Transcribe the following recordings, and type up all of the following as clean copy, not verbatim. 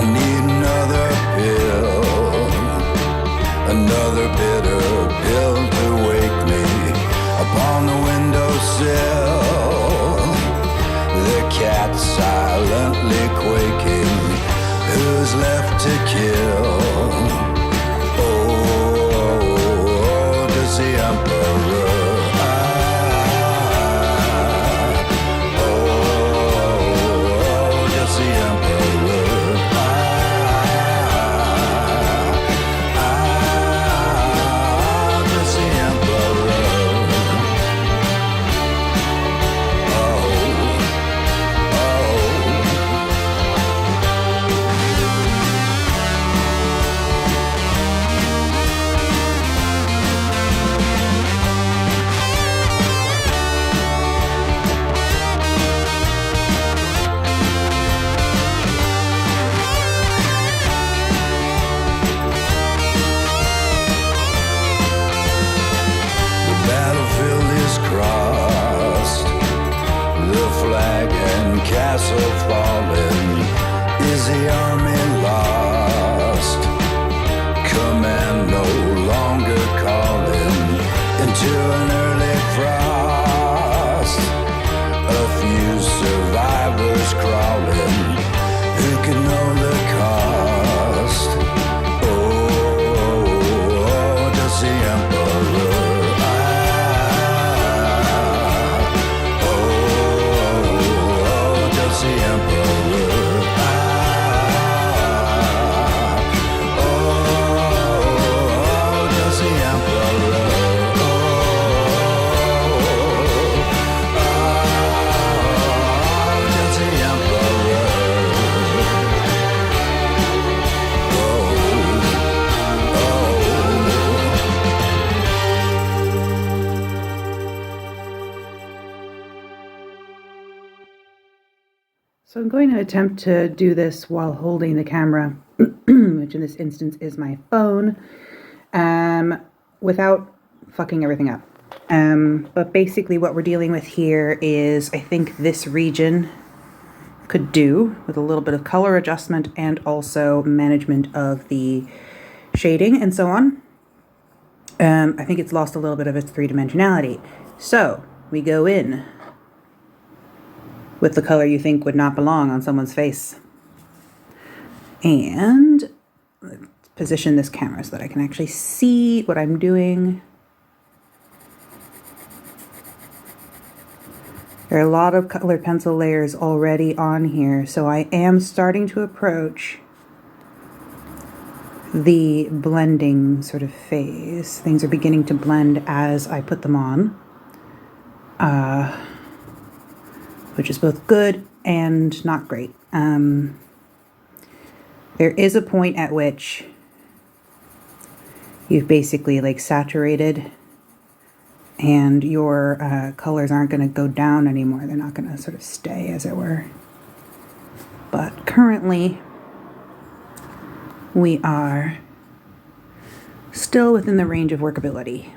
need another pill, another bitter pill to wake me upon the windowsill. The cat silently quaking, who's left to kill? Oh, does the emperor? Castle fallen, is the army lost? Command no longer calling into an early frost. A few survivors crawling, who can know the cost? Oh, does the emperor? The emperor, oh, does the emperor, does the emperor, So I'm going to attempt to do this while holding the camera, which in this instance is my phone, without fucking everything up. But basically what we're dealing with here is, I think this region could do with a little bit of color adjustment and also management of the shading and so on. I think it's lost a little bit of its three-dimensionality. So we go in with the color you think would not belong on someone's face. And let's position this camera so that I can actually see what I'm doing. There are a lot of colored pencil layers already on here, so I am starting to approach the blending sort of phase. Things are beginning to blend as I put them on. Which is both good and not great. There is a point at which you've basically like saturated and your colors aren't going to go down anymore. They're not going to sort of stay, as it were. But currently, we are still within the range of workability.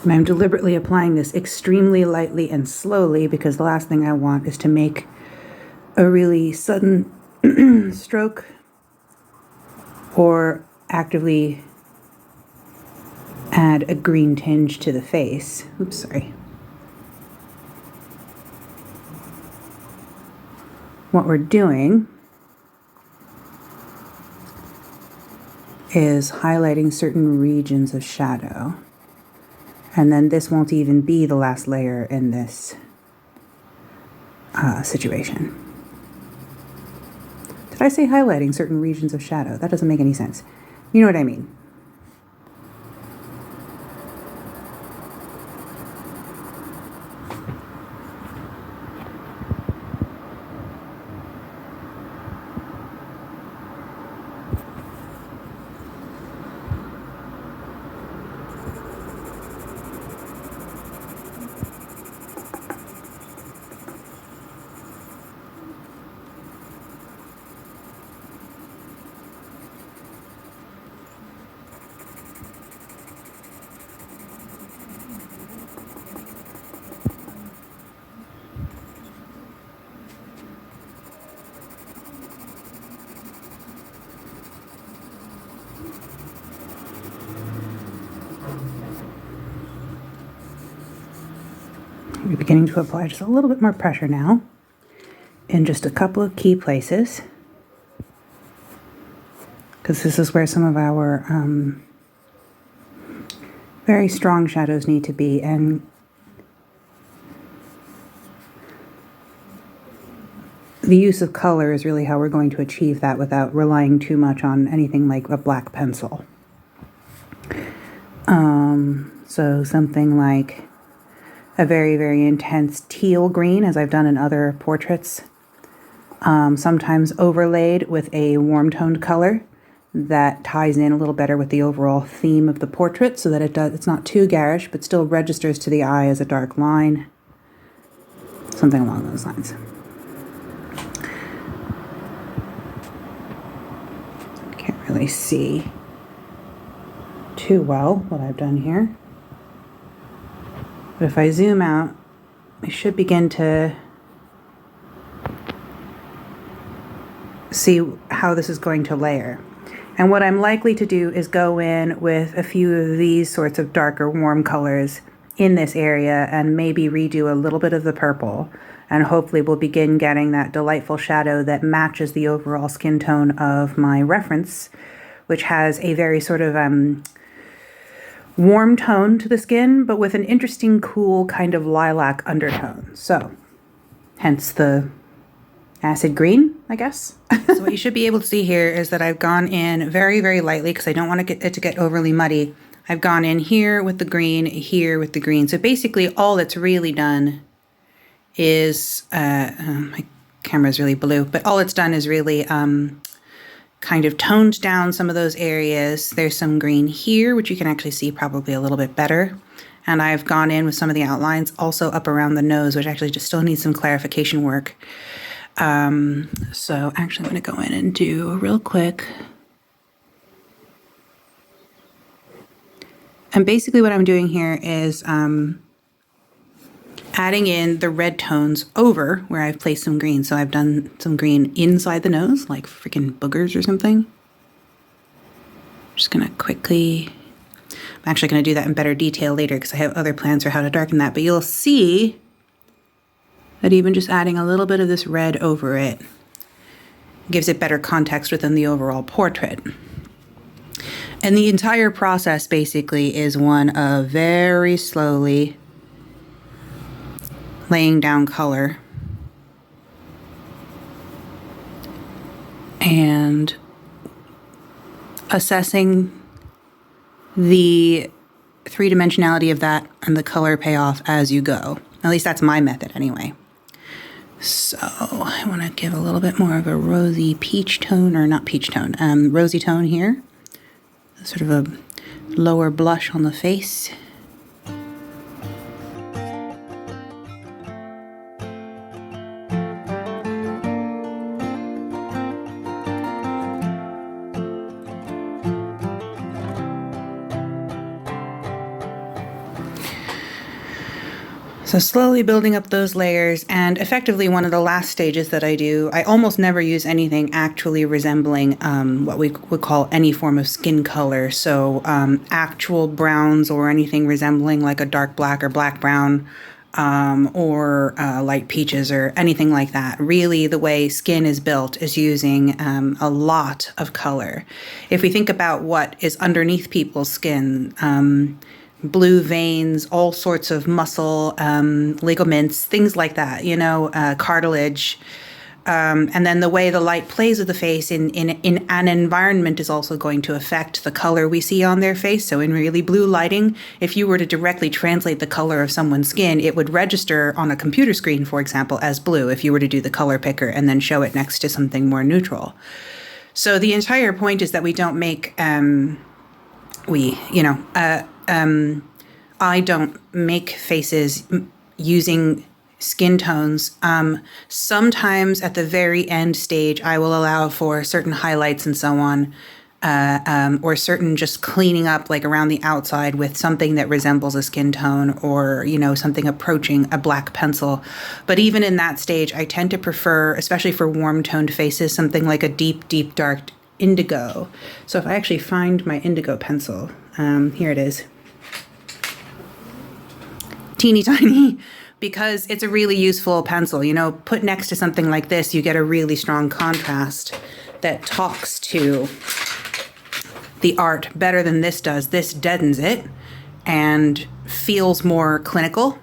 And I'm deliberately applying this extremely lightly and slowly because the last thing I want is to make a really sudden stroke or actively add a green tinge to the face. Oops, sorry. What we're doing is highlighting certain regions of shadow. And then this won't even be the last layer in this situation. Did I say highlighting certain regions of shadow? That doesn't make any sense. You know what I mean. We're beginning to apply just a little bit more pressure now in just a couple of key places, because this is where some of our very strong shadows need to be, and the use of color is really how we're going to achieve that without relying too much on anything like a black pencil. So something like a very, very intense teal green, as I've done in other portraits, sometimes overlaid with a warm-toned color that ties in a little better with the overall theme of the portrait, so that it's not too garish, but still registers to the eye as a dark line. Something along those lines. Can't really see too well what I've done here. But if I zoom out, I should begin to see how this is going to layer. And what I'm likely to do is go in with a few of these sorts of darker warm colors in this area and maybe redo a little bit of the purple. And hopefully we'll begin getting that delightful shadow that matches the overall skin tone of my reference, which has a very sort of warm tone to the skin, but with an interesting, cool kind of lilac undertone. So, hence the acid green, I guess. So what you should be able to see here is that I've gone in very, very lightly because I don't want it to get overly muddy. I've gone in here with the green, here with the green. So basically all that's really done is, my camera's really blue, but all it's done is really kind of toned down some of those areas. There's some green here, which you can actually see probably a little bit better. And I've gone in with some of the outlines also up around the nose, which actually just still needs some clarification work. So actually I'm going to go in and do a real quick. And basically what I'm doing here is adding in the red tones over where I've placed some green. So I've done some green inside the nose, like freaking boogers or something. Just gonna quickly, I'm actually gonna do that in better detail later because I have other plans for how to darken that, but you'll see that even just adding a little bit of this red over it gives it better context within the overall portrait. And the entire process basically is one of very slowly laying down color and assessing the three-dimensionality of that and the color payoff as you go. At least that's my method anyway. So I want to give a little bit more of a rosy peach tone, or not peach tone, rosy tone here. Sort of a lower blush on the face. So slowly building up those layers, and effectively one of the last stages that I do, I almost never use anything actually resembling what we would call any form of skin color. So actual browns or anything resembling like a dark black or black brown or light peaches or anything like that. Really the way skin is built is using a lot of color. If we think about what is underneath people's skin, blue veins, all sorts of muscle, ligaments, things like that, you know, cartilage. And then the way the light plays with the face in an environment is also going to affect the color we see on their face. So in really blue lighting, if you were to directly translate the color of someone's skin, it would register on a computer screen, for example, as blue if you were to do the color picker and then show it next to something more neutral. So the entire point is that we don't make, I don't make faces using skin tones. Sometimes at the very end stage, I will allow for certain highlights and so on, or certain just cleaning up like around the outside with something that resembles a skin tone, or, you know, something approaching a black pencil. But even in that stage, I tend to prefer, especially for warm toned faces, something like a deep, deep dark indigo. So if I actually find my indigo pencil, here it is. Teeny tiny because it's a really useful pencil. You know, put next to something like this, you get a really strong contrast that talks to the art better than this does. This deadens it and feels more clinical.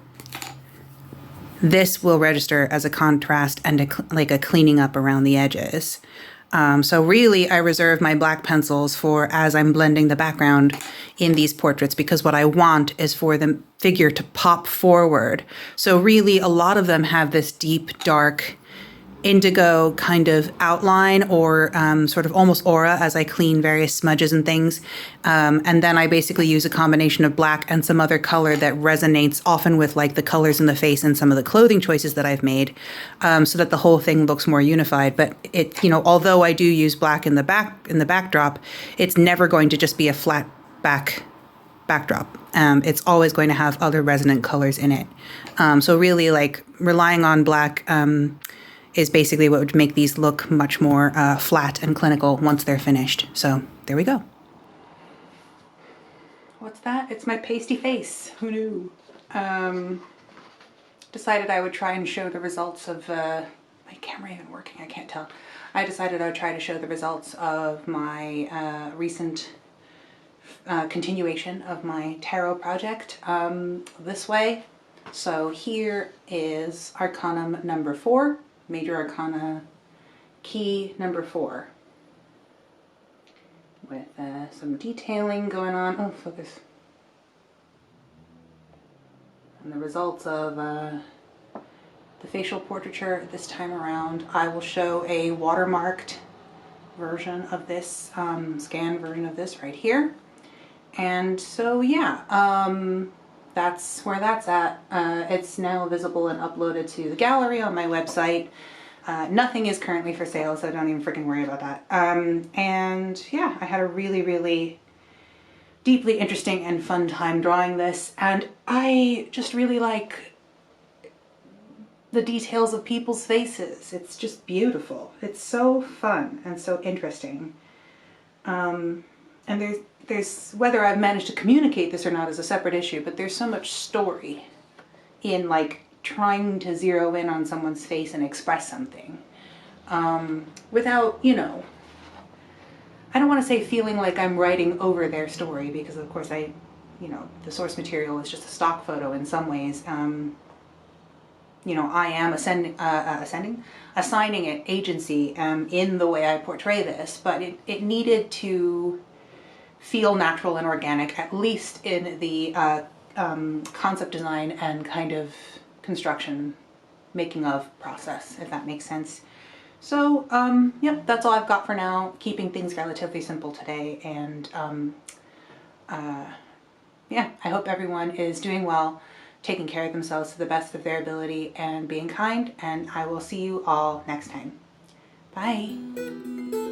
This will register as a contrast and like a cleaning up around the edges. So really, I reserve my black pencils for as I'm blending the background in these portraits, because what I want is for the figure to pop forward. So really, a lot of them have this deep, dark, indigo kind of outline, or sort of almost aura as I clean various smudges and things. And then I basically use a combination of black and some other color that resonates often with like the colors in the face and some of the clothing choices that I've made, so that the whole thing looks more unified. But it, you know, although I do use black in the backdrop, it's never going to just be a flat backdrop. It's always going to have other resonant colors in it. So really, like, relying on black is basically what would make these look much more flat and clinical once they're finished. So there we go. What's that? It's my pasty face. Who knew? Decided I would try and show the results of, my camera even working? I can't tell. I decided I would try to show the results of my recent continuation of my tarot project this way. So here is Arcanum number 4. Major Arcana key number 4, with some detailing going on. Oh, focus. And the results of the facial portraiture this time around. I will show a watermarked version of this, scanned version of this right here. And so yeah, that's where that's at. It's now visible and uploaded to the gallery on my website. Nothing is currently for sale, so don't even freaking worry about that. And yeah, I had a really, really deeply interesting and fun time drawing this. And I just really like the details of people's faces. It's just beautiful. It's so fun and so interesting. And there's whether I've managed to communicate this or not is a separate issue, but there's so much story in like trying to zero in on someone's face and express something without, you know, I don't want to say feeling like I'm writing over their story, because of course you know, the source material is just a stock photo in some ways. You know, I am assigning it agency in the way I portray this, but it needed to feel natural and organic, at least in the concept design and kind of construction, making of process, if that makes sense. So, yep, that's all I've got for now, keeping things relatively simple today. And yeah, I hope everyone is doing well, taking care of themselves to the best of their ability, and being kind, and I will see you all next time. Bye.